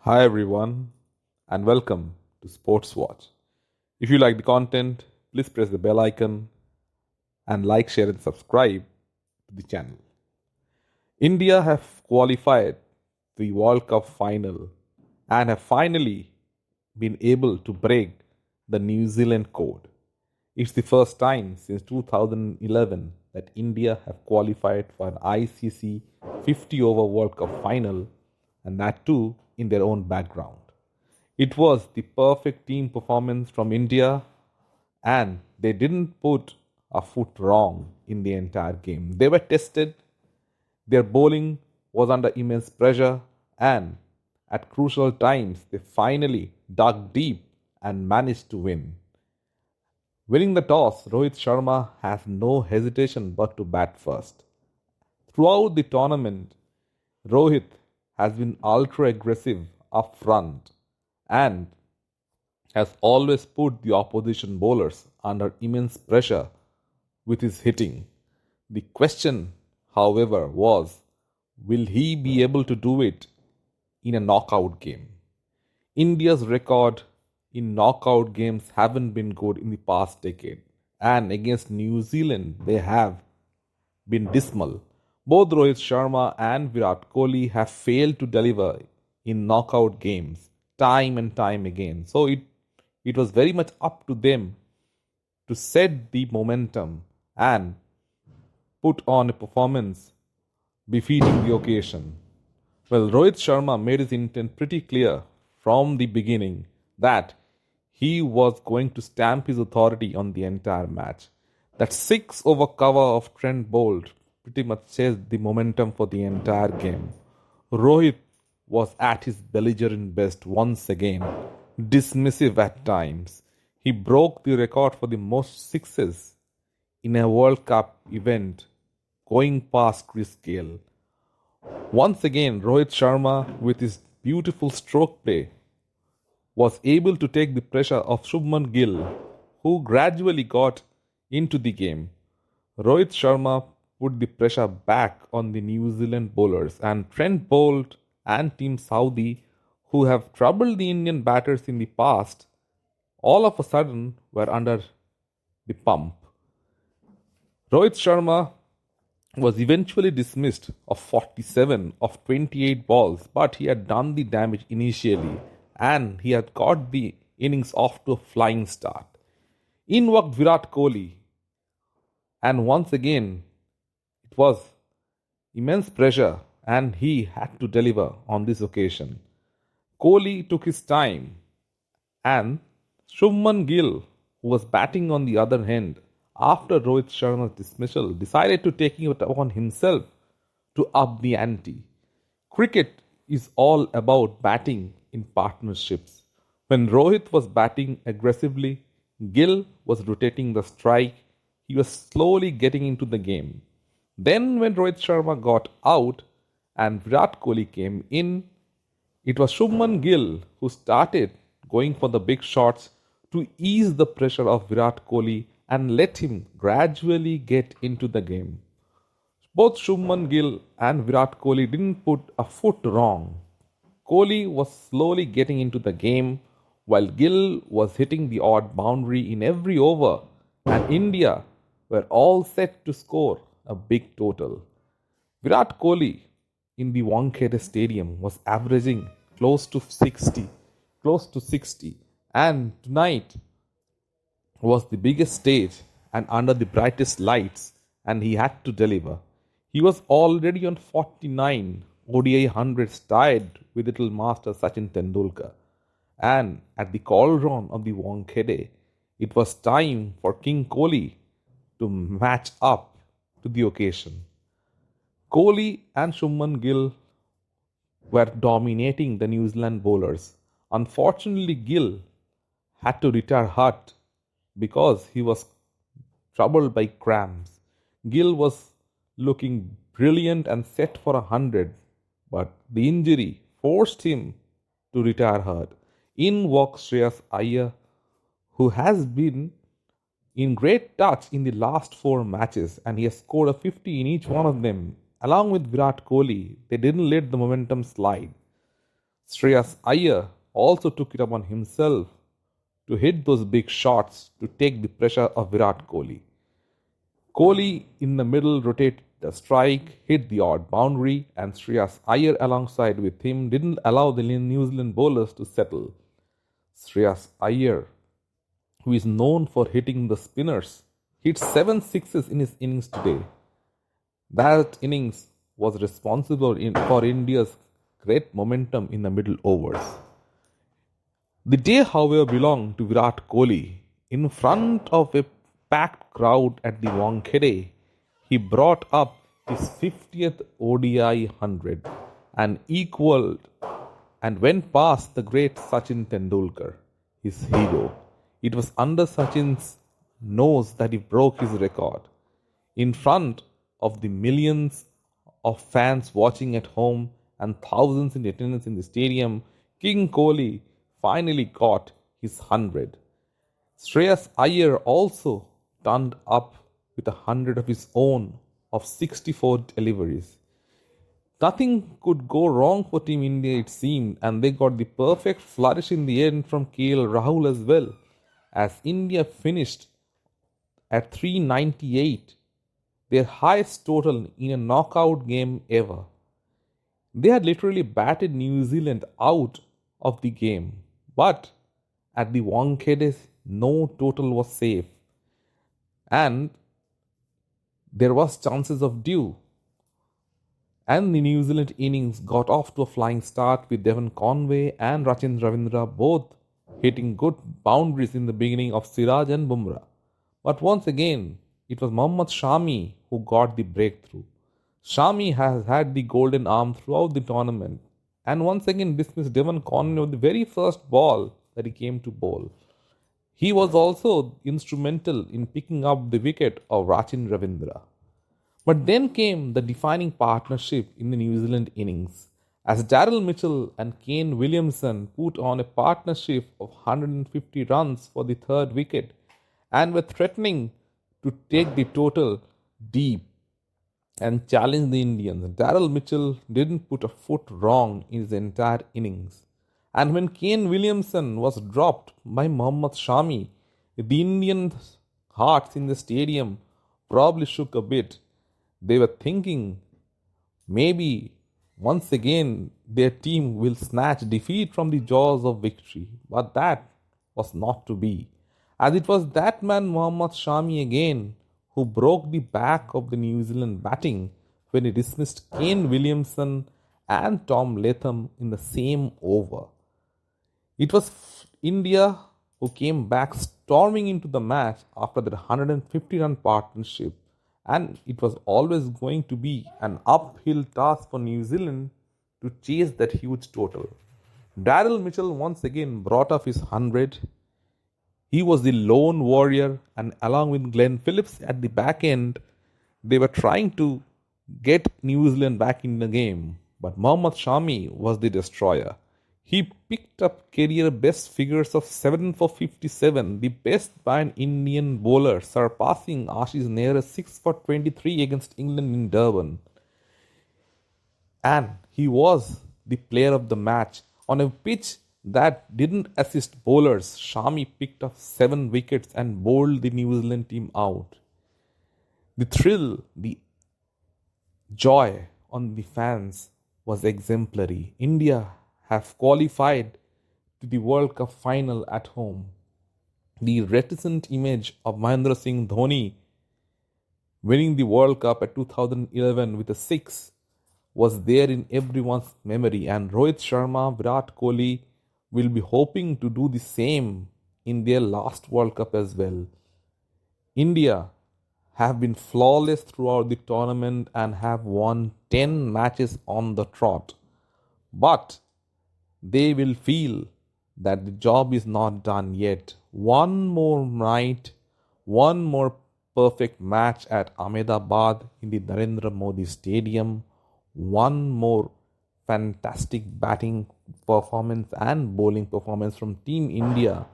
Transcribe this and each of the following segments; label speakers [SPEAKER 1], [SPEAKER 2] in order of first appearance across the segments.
[SPEAKER 1] Hi everyone, and welcome to Sports Watch. If you like the content, please press the bell icon and like, share, and subscribe to the channel. India have qualified the World Cup final and have finally been able to break the New Zealand code. It's the first time since 2011 that India have qualified for an ICC 50 over World Cup final, and that too in their own background. It was the perfect team performance from India, and they didn't put a foot wrong in the entire game. They were tested, their bowling was under immense pressure, and at crucial times, they finally dug deep and managed to win. Winning the toss, Rohit Sharma has no hesitation but to bat first. Throughout the tournament, Rohit has been ultra aggressive up front and has always put the opposition bowlers under immense pressure with his hitting. The question, however, was will he be able to do it in a knockout game? India's record in knockout games haven't been good in the past decade, and against New Zealand they have been dismal. Both Rohit Sharma and Virat Kohli have failed to deliver in knockout games time and time again. So it was very much up to them to set the momentum and put on a performance befitting the occasion. Well, Rohit Sharma made his intent pretty clear from the beginning that he was going to stamp his authority on the entire match. That 6 over cover of Trent Bolt pretty much says the momentum for the entire game. Rohit was at his belligerent best once again, dismissive at times. He broke the record for the most sixes in a World Cup event, going past Chris Gale. Once again, Rohit Sharma, with his beautiful stroke play, was able to take the pressure of Shubman Gill, who gradually got into the game. Rohit Sharma put the pressure back on the New Zealand bowlers, and Trent Bolt and Team Saudi, who have troubled the Indian batters in the past, all of a sudden were under the pump. Rohit Sharma was eventually dismissed of 47 of 28 balls, but he had done the damage initially and he had got the innings off to a flying start. In walked Virat Kohli, and once again it was immense pressure and he had to deliver on this occasion. Kohli took his time, and Shubman Gill, who was batting on the other end after Rohit Sharma's dismissal, decided to take it upon himself to up the ante. Cricket is all about batting in partnerships. When Rohit was batting aggressively, Gill was rotating the strike. He was slowly getting into the game. Then, when Rohit Sharma got out and Virat Kohli came in, it was Shubman Gill who started going for the big shots to ease the pressure of Virat Kohli and let him gradually get into the game. Both Shubman Gill and Virat Kohli didn't put a foot wrong. Kohli was slowly getting into the game while Gill was hitting the odd boundary in every over, and India were all set to score a big total. Virat Kohli in the Wankhede Stadium was averaging close to 60, and tonight was the biggest stage and under the brightest lights, and he had to deliver. He was already on 49 ODI hundreds tied with little master Sachin Tendulkar. And at the cauldron of the Wankhede, it was time for King Kohli to match up to the occasion. Kohli and Shubman Gill were dominating the New Zealand bowlers. Unfortunately, Gill had to retire hurt because he was troubled by cramps. Gill was looking brilliant and set for 100, but the injury forced him to retire hurt. In walks Shreyas Iyer, who has been in great touch in the last 4 matches, and he has scored a 50 in each one of them. Along with Virat Kohli, they didn't let the momentum slide. Shreyas Iyer also took it upon himself to hit those big shots to take the pressure of Virat Kohli. Kohli in the middle rotated the strike, hit the odd boundary, and Shreyas Iyer alongside with him didn't allow the New Zealand bowlers to settle. Shreyas Iyer, who is known for hitting the spinners, hit 7 sixes in his innings today. That innings was responsible for India's great momentum in the middle overs. The day, however, belonged to Virat Kohli. In front of a packed crowd at the Wankhede, he brought up his 50th ODI 100 and equaled and went past the great Sachin Tendulkar, his hero. It was under Sachin's nose that he broke his record. In front of the millions of fans watching at home and thousands in attendance in the stadium, King Kohli finally got his 100. Shreyas Iyer also turned up with 100 of his own of 64 deliveries. Nothing could go wrong for Team India, it seemed, and they got the perfect flourish in the end from KL Rahul as well, as India finished at 398, their highest total in a knockout game ever. They had literally batted New Zealand out of the game, but at the Wankhede, no total was safe, and there was chances of dew. And the New Zealand innings got off to a flying start with Devon Conway and Sachin Ravindra both hitting good boundaries in the beginning of Siraj and Bumrah. But once again, it was Mohammed Shami who got the breakthrough. Shami has had the golden arm throughout the tournament and once again dismissed Devon Conway with the very first ball that he came to bowl. He was also instrumental in picking up the wicket of Sachin Ravindra. But then came the defining partnership in the New Zealand innings, as Daryl Mitchell and Kane Williamson put on a partnership of 150 runs for the third wicket and were threatening to take the total deep and challenge the Indians. Daryl Mitchell didn't put a foot wrong in his entire innings. And when Kane Williamson was dropped by Mohammed Shami, the Indian hearts in the stadium probably shook a bit. They were thinking maybe once again their team will snatch defeat from the jaws of victory. But that was not to be, as it was that man Mohammed Shami again who broke the back of the New Zealand batting when he dismissed Kane Williamson and Tom Latham in the same over. It was India who came back storming into the match after that 150-run partnership, and it was always going to be an uphill task for New Zealand to chase that huge total. Daryl Mitchell once again brought up his 100. He was the lone warrior, and along with Glenn Phillips at the back end, they were trying to get New Zealand back in the game. But Mohammed Shami was the destroyer. He picked up career best figures of 7 for 57, the best by an Indian bowler, surpassing Ashish Nehra's 6 for 23 against England in Durban. And he was the player of the match. On a pitch that didn't assist bowlers, Shami picked up 7 wickets and bowled the New Zealand team out. The thrill, the joy on the fans was exemplary. India have qualified to the World Cup final at home. The reticent image of Mahendra Singh Dhoni winning the World Cup at 2011 with a 6 was there in everyone's memory, and Rohit Sharma, Virat Kohli will be hoping to do the same in their last World Cup as well. India have been flawless throughout the tournament and have won 10 matches on the trot. But they will feel that the job is not done yet. One more night, one more perfect match at Ahmedabad in the Narendra Modi Stadium, one more fantastic batting performance and bowling performance from Team India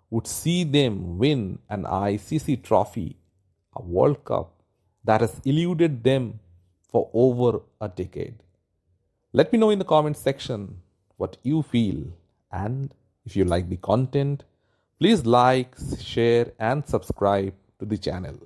[SPEAKER 1] would see them win an ICC trophy, a World Cup that has eluded them for over a decade. Let me know in the comment section what you feel. And if you like the content, please like, share, and subscribe to the channel.